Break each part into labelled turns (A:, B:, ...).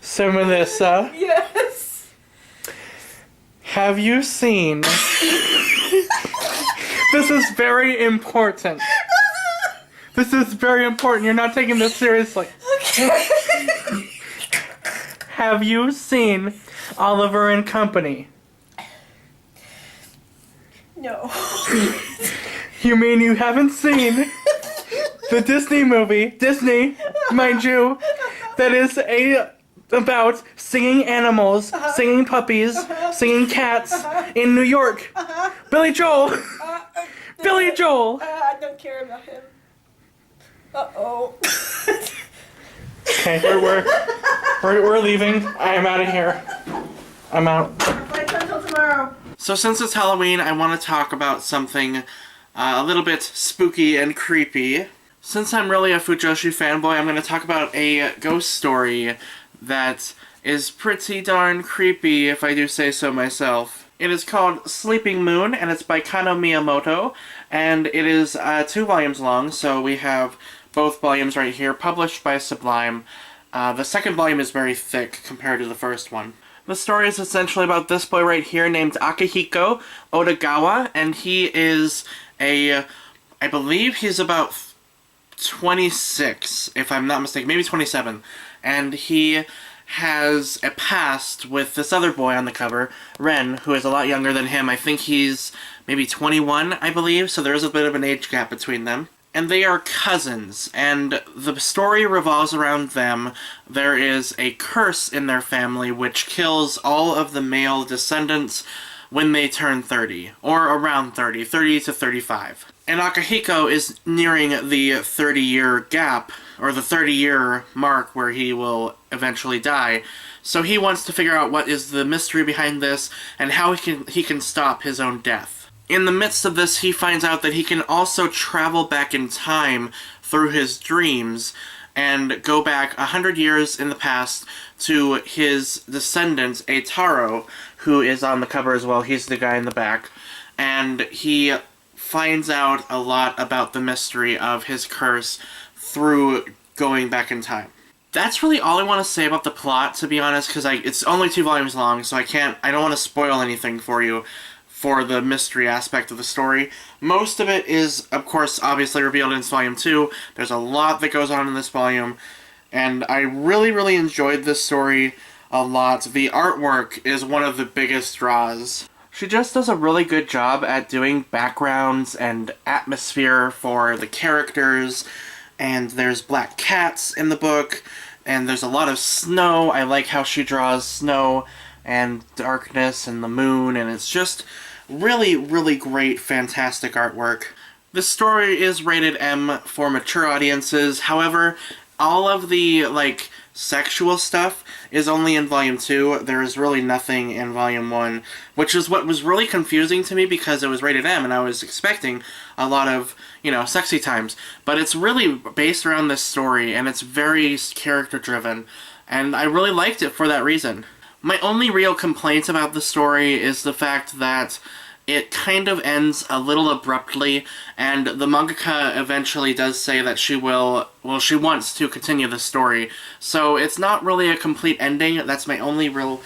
A: So, Melissa,
B: Yes.
A: have you seen... This is very important. This is very important. You're not taking this seriously.
B: Okay.
A: Have you seen Oliver and Company?
B: No.
A: You mean you haven't seen the Disney movie, Disney, mind you, that is about singing animals, singing puppies, singing cats in New York. Billy Joel! Billy Joel!
B: I don't care about him. Uh-oh.
A: Okay, we're leaving. I am out of here. I'm out.
B: Flight until tomorrow.
A: So since it's Halloween, I want to talk about something a little bit spooky and creepy. Since I'm really a Fujoshi fanboy, I'm going to talk about a ghost story that is pretty darn creepy, if I do say so myself. It is called Sleeping Moon, and it's by Kano Miyamoto, and it is 2 volumes long, so we have both volumes right here, published by Sublime. The second volume is very thick compared to the first one. The story is essentially about this boy right here named Akihiko Odagawa, and he is I believe he's about 26, if I'm not mistaken, maybe 27, and he has a past with this other boy on the cover, Ren, who is a lot younger than him. I think he's maybe 21, I believe, so there is a bit of an age gap between them. And they are cousins, and the story revolves around them. There is a curse in their family which kills all of the male descendants when they turn 30, or around 30 to 35. And Akihiko is nearing the 30-year gap, or the 30-year mark where he will eventually die. So he wants to figure out what is the mystery behind this, and how he can stop his own death. In the midst of this, he finds out that he can also travel back in time through his dreams and go back 100 years in the past to his descendant, Eitaro, who is on the cover as well. He's the guy in the back. And he finds out a lot about the mystery of his curse through going back in time. That's really all I want to say about the plot, to be honest, because it's only 2 volumes long, so I don't want to spoil anything for you for the mystery aspect of the story. Most of it is, of course, obviously revealed in volume 2. There's a lot that goes on in this volume, and I really, really enjoyed this story a lot. The artwork is one of the biggest draws. She just does a really good job at doing backgrounds and atmosphere for the characters, and there's black cats in the book, and there's a lot of snow. I like how she draws snow and darkness and the moon, and it's just really, really great, fantastic artwork. This story is rated M for mature audiences. However, all of the, sexual stuff is only in Volume 2. There is really nothing in Volume 1, which is what was really confusing to me because it was rated M and I was expecting a lot of, sexy times. But it's really based around this story, and it's very character-driven, and I really liked it for that reason. My only real complaint about the story is the fact that it kind of ends a little abruptly, and the mangaka eventually does say that she wants to continue the story. So it's not really a complete ending. That's my only real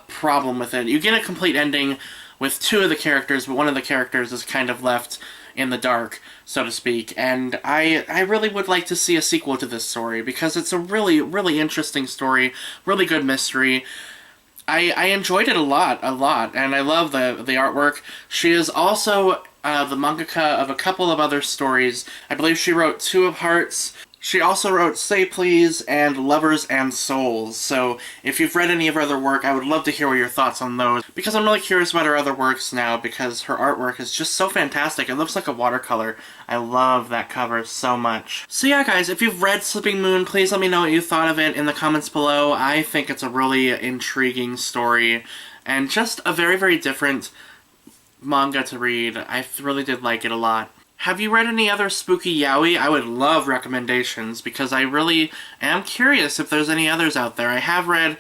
A: problem with it. You get a complete ending with 2 of the characters, but one of the characters is kind of left in the dark, so to speak. And I really would like to see a sequel to this story, because it's a really, really interesting story, really good mystery. I enjoyed it a lot, and I love the artwork. She is also the mangaka of a couple of other stories. I believe she wrote 2 of Hearts. She also wrote Say Please and Lovers and Souls. So if you've read any of her other work, I would love to hear your thoughts on those, because I'm really curious about her other works now, because her artwork is just so fantastic. It looks like a watercolor. I love that cover so much. So yeah, guys, if you've read Sleeping Moon, please let me know what you thought of it in the comments below. I think it's a really intriguing story, and just a very, very different manga to read. I really did like it a lot. Have you read any other spooky yaoi? I would love recommendations, because I really am curious if there's any others out there. I have read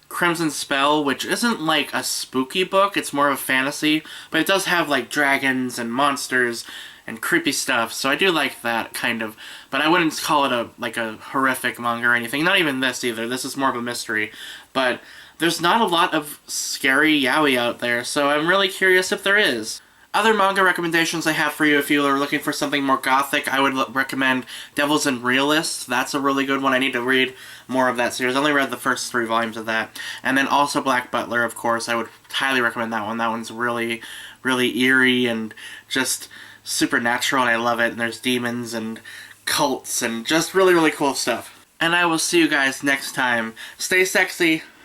A: Crimson Spell, which isn't like a spooky book, it's more of a fantasy, but it does have like dragons and monsters and creepy stuff. So I do like that kind of, but I wouldn't call it a horrific manga or anything. Not even this either. This is more of a mystery. But there's not a lot of scary yaoi out there, so I'm really curious if there is. Other manga recommendations I have for you if you are looking for something more gothic, I would recommend Devils and Realists. That's a really good one. I need to read more of that series. I only read the first 3 volumes of that. And then also Black Butler, of course. I would highly recommend that one. That one's really, really eerie and just supernatural, and I love it. And there's demons and cults and just really, really cool stuff. And I will see you guys next time. Stay sexy.